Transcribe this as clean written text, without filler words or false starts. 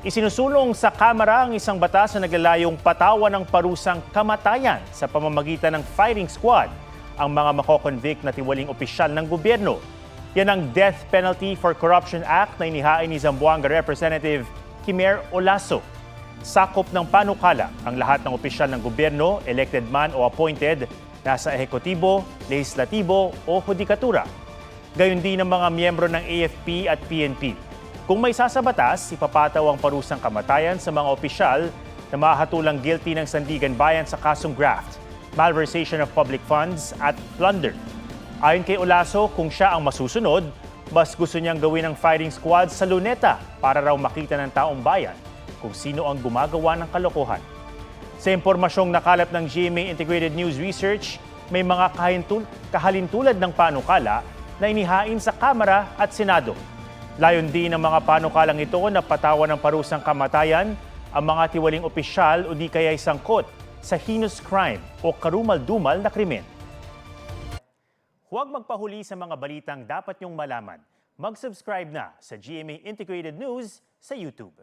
Isinusulong sa Kamara ang isang batas na naglalayong patawan ng parusang kamatayan sa pamamagitan ng firing squad ang mga makoconvict na tiwaling opisyal ng gobyerno. Yan ang Death Penalty for Corruption Act na inihain ni Zamboanga Representative Kimer Olaso. Sakop ng panukala ang lahat ng opisyal ng gobyerno, elected man o appointed, nasa ehekutibo, lehislatibo o hudikatura. Gayon din ang mga miyembro ng AFP at PNP. Kung may sasabatas, ipapataw ang parusang kamatayan sa mga opisyal na mahatulang guilty ng sandigan bayan sa kasong graft, malversation of public funds at plunder. Ayon kay Olaso, kung siya ang masusunod, mas gusto niyang gawin ang firing squad sa Luneta para raw makita ng taong bayan kung sino ang gumagawa ng kalokohan. Sa impormasyong nakalap ng GMA Integrated News Research, may mga kahalintulad ng panukala na inihain sa Kamara at Senado. Layon din ng mga panukalang ito na patawan ng parusang kamatayan ang mga tiwaling opisyal o di kaya sangkot sa heinous crime o karumal-dumal na krimen. Huwag magpahuli sa mga balitang dapat niyong malaman. Mag-subscribe na sa GMA Integrated News sa YouTube.